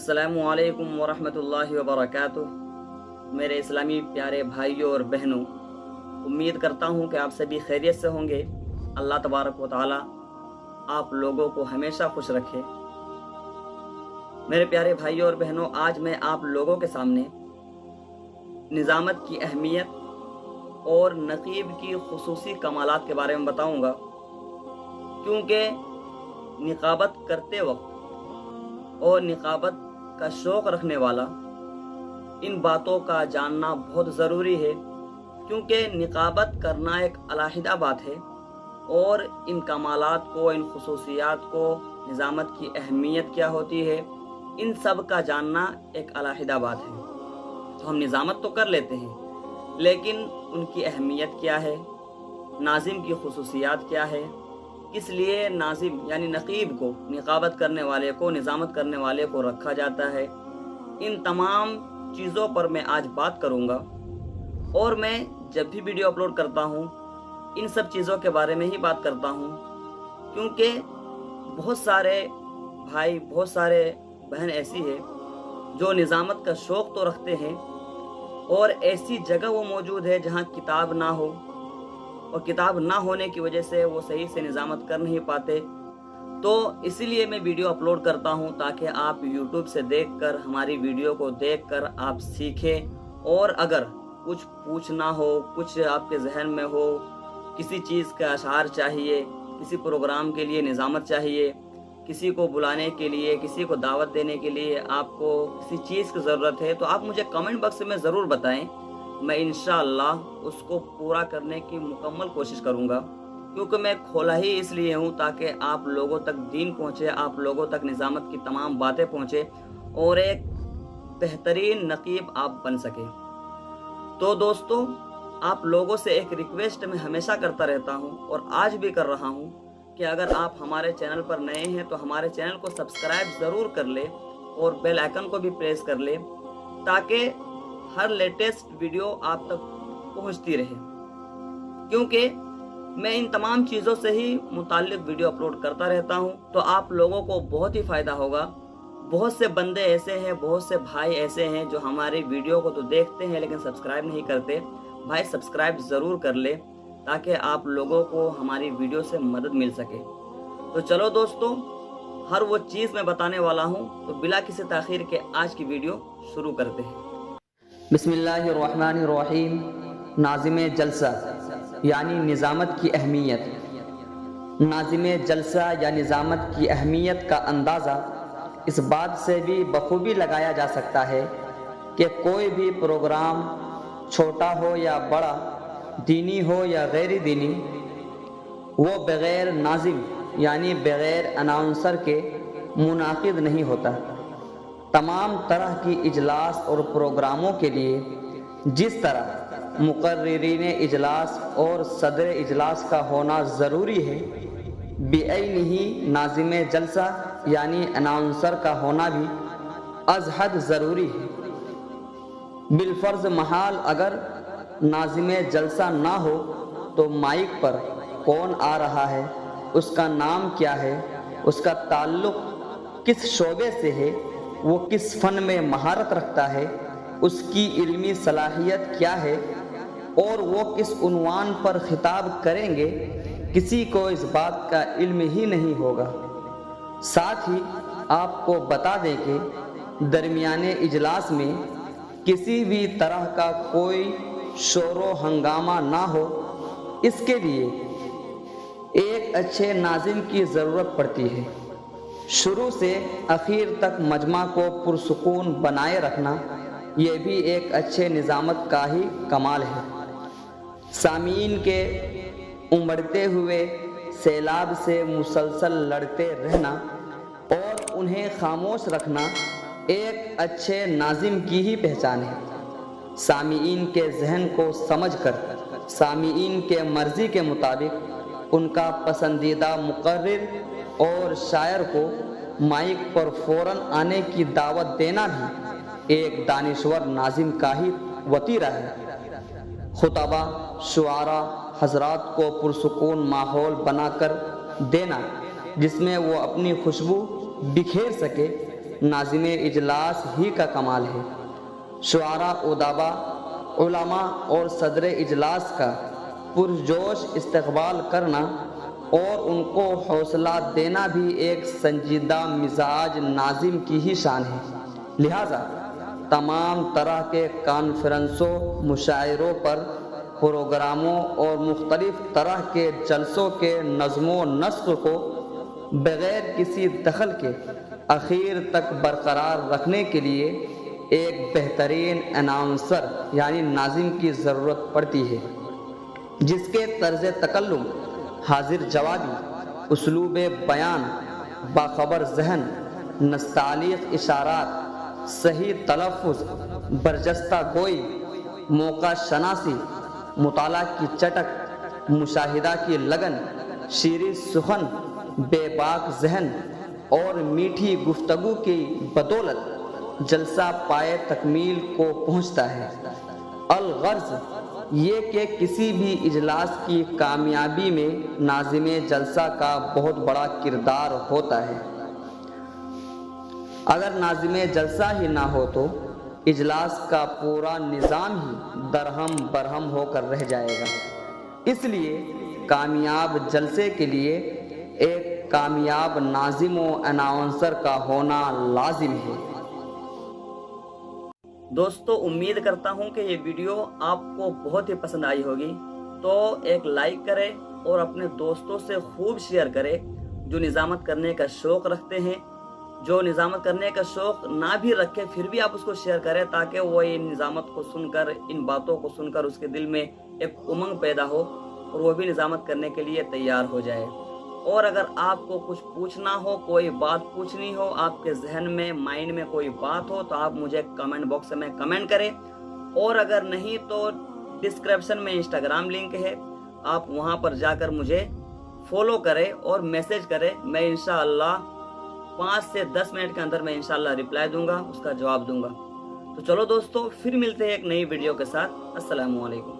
अस्सलामु अलैकुम वरहमतुल्लाहि वबरकातुह। मेरे इस्लामी प्यारे भाइयों और बहनों, उम्मीद करता हूँ कि आप सभी खैरियत से होंगे। अल्लाह तबारक व तआला आप लोगों को हमेशा खुश रखे। मेरे प्यारे भाइयों और बहनों, आज मैं आप लोगों के सामने निज़ामत की अहमियत और नक़ीब की खुसूसी कमालात के बारे में बताऊँगा, क्योंकि निकाबत करते वक्त और निकाबत का शौक़ रखने वाला इन बातों का जानना बहुत ज़रूरी है, क्योंकि निकाबत करना एक अलहदा बात है और इन कमालात को, इन खुसूसियात को, निज़ामत की अहमियत क्या होती है, इन सब का जानना एक अलहदा बात है। तो हम निज़ामत तो कर लेते हैं, लेकिन उनकी अहमियत क्या है, नाज़िम की खुसूसियात क्या है, किस लिए नाज़िम यानी नक़ीब को, निकाबत करने वाले को, निज़ामत करने वाले को रखा जाता है, इन तमाम चीज़ों पर मैं आज बात करूँगा। और मैं जब भी वीडियो अपलोड करता हूँ इन सब चीज़ों के बारे में ही बात करता हूँ, क्योंकि बहुत सारे भाई, बहुत सारे बहन ऐसी है जो निज़ामत का शौक़ तो रखते हैं और ऐसी जगह वो मौजूद है जहाँ किताब ना हो, और किताब ना होने की वजह से वो सही से निज़ामत कर नहीं पाते। तो इसीलिए मैं वीडियो अपलोड करता हूँ, ताकि आप YouTube से देखकर, हमारी वीडियो को देखकर आप सीखें। और अगर कुछ पूछना हो, कुछ आपके जहन में हो, किसी चीज़ का अशार चाहिए, किसी प्रोग्राम के लिए निज़ामत चाहिए, किसी को बुलाने के लिए, किसी को दावत देने के लिए आपको किसी चीज़ की ज़रूरत है, तो आप मुझे कमेंट बॉक्स में ज़रूर बताएं। मैं इंशाअल्लाह उसको पूरा करने की मुकम्मल कोशिश करूँगा, क्योंकि मैं खोला ही इसलिए हूँ ताकि आप लोगों तक दीन पहुँचे, आप लोगों तक निज़ामत की तमाम बातें पहुँचे और एक बेहतरीन नक़ीब आप बन सके। तो दोस्तों, आप लोगों से एक रिक्वेस्ट मैं हमेशा करता रहता हूँ और आज भी कर रहा हूँ कि अगर आप हमारे चैनल पर नए हैं तो हमारे चैनल को सब्सक्राइब ज़रूर कर ले और बेल आइकन को भी प्रेस कर ले, ताकि हर लेटेस्ट वीडियो आप तक पहुंचती रहे। क्योंकि मैं इन तमाम चीज़ों से ही मुताल्लिक़ वीडियो अपलोड करता रहता हूं, तो आप लोगों को बहुत ही फ़ायदा होगा। बहुत से बंदे ऐसे हैं, बहुत से भाई ऐसे हैं जो हमारी वीडियो को तो देखते हैं लेकिन सब्सक्राइब नहीं करते। भाई सब्सक्राइब ज़रूर कर ले, ताकि आप लोगों को हमारी वीडियो से मदद मिल सके। तो चलो दोस्तों, हर वो चीज़ मैं बताने वाला हूँ, तो बिला किसी ताख़ीर के आज की वीडियो शुरू करते हैं। बिस्मिल्लाहिर्रहमानिर्रहीम। नाज़िम जलसा यानी निज़ामत की अहमियत। नाज़िम जलसा या निज़ामत की अहमियत का अंदाज़ा इस बात से भी बखूबी लगाया जा सकता है कि कोई भी प्रोग्राम छोटा हो या बड़ा, दीनी हो या गैर दीनी, वो बग़ैर नाज़िम यानी बग़ैर अनाउंसर के मुनाक़िद नहीं होता। तमाम तरह की इजलास और प्रोग्रामों के लिए जिस तरह मुक़र्रिरीन इजलास और सदर इजलास का होना ज़रूरी है, बेअयनिही नाज़िम जलसा यानी अनाउंसर का होना भी अज़ हद ज़रूरी है। बिलफ़र्ज़ महाल अगर नाज़िम जलसा ना हो तो माइक पर कौन आ रहा है, उसका नाम क्या है, उसका ताल्लुक़ किस शोबे से है, वो किस फ़न में महारत रखता है, उसकी इल्मी सलाहियत क्या है और वो किस उन्वान पर ख़िताब करेंगे, किसी को इस बात का इल्म ही नहीं होगा। साथ ही आपको बता दें कि दरमियाने इजलास में किसी भी तरह का कोई शोरो हंगामा ना हो, इसके लिए एक अच्छे नाज़िम की ज़रूरत पड़ती है। शुरू से आखिर तक मजमा को पुरसुकून बनाए रखना, ये भी एक अच्छे निज़ामत का ही कमाल है। सामीन के उमड़ते हुए सैलाब से मुसलसल लड़ते रहना और उन्हें खामोश रखना एक अच्छे नाज़िम की ही पहचान है। सामीन के जहन को समझकर, सामीन के मर्ज़ी के मुताबिक उनका पसंदीदा मुक़र्रिर और शायर को माइक पर फ़ौरन आने की दावत देना भी एक दानिश्वर नाज़िम का ही वतीरा है। खुतबा, शुआरा हज़रात को पुरसुकून माहौल बनाकर देना, जिसमें वो अपनी खुशबू बिखेर सके, ناظم اجلاس ہی کا کمال ہے۔ شعراء، ادباء، علماء اور صدر اجلاس کا پرجوش استقبال کرنا اور ان کو حوصلہ دینا بھی ایک سنجیدہ مزاج ناظم کی ہی شان ہے۔ لہٰذا تمام طرح کے کانفرنسوں، مشاعروں پر، پروگراموں اور مختلف طرح کے جلسوں کے نظم و نسق کو بغیر کسی دخل کے اخیر تک برقرار رکھنے کے لیے ایک بہترین اناؤنسر یعنی ناظم کی ضرورت پڑتی ہے، جس کے طرز تکلم حاضر جوابی، اسلوب بیان باخبر ذہن، نستعلیق اشارات، صحیح تلفظ، برجستہ گوئی، موقع شناسی، مطالعہ کی چٹک، مشاہدہ کی لگن، شیریں سخن، بے باک ذہن اور میٹھی گفتگو کی بدولت جلسہ پائے تکمیل کو پہنچتا ہے۔ الغرض یہ کہ کسی بھی اجلاس کی کامیابی میں ناظم جلسہ کا بہت بڑا کردار ہوتا ہے۔ اگر ناظم جلسہ ہی نہ ہو تو اجلاس کا پورا نظام ہی درہم برہم ہو کر رہ جائے گا۔ اس لیے کامیاب جلسے کے لیے ایک کامیاب ناظم و اناؤنسر کا ہونا لازم ہے۔ دوستو، امید کرتا ہوں کہ یہ ویڈیو آپ کو بہت ہی پسند آئی ہوگی، تو ایک لائک کریں اور اپنے دوستوں سے خوب شیئر کریں جو نظامت کرنے کا شوق رکھتے ہیں۔ جو نظامت کرنے کا شوق نہ بھی رکھے پھر بھی آپ اس کو شیئر کریں تاکہ وہ ان نظامت کو سن کر، ان باتوں کو سن کر اس کے دل میں ایک امنگ پیدا ہو اور وہ بھی نظامت کرنے کے لیے تیار ہو جائے۔ اور اگر آپ کو کچھ پوچھنا ہو، کوئی بات پوچھنی ہو، آپ کے ذہن میں، مائنڈ میں کوئی بات ہو تو آپ مجھے کمنٹ باکس میں کمنٹ کریں، اور اگر نہیں تو ڈسکرپشن میں انسٹاگرام لنک ہے، آپ وہاں پر جا کر مجھے فالو کریں اور میسج کریں۔ میں انشاءاللہ 5 سے 10 منٹ کے اندر میں انشاءاللہ رپلائی دوں گا، اس کا جواب دوں گا۔ تو چلو دوستو، پھر ملتے ہیں ایک نئی ویڈیو کے ساتھ۔ السلام علیکم۔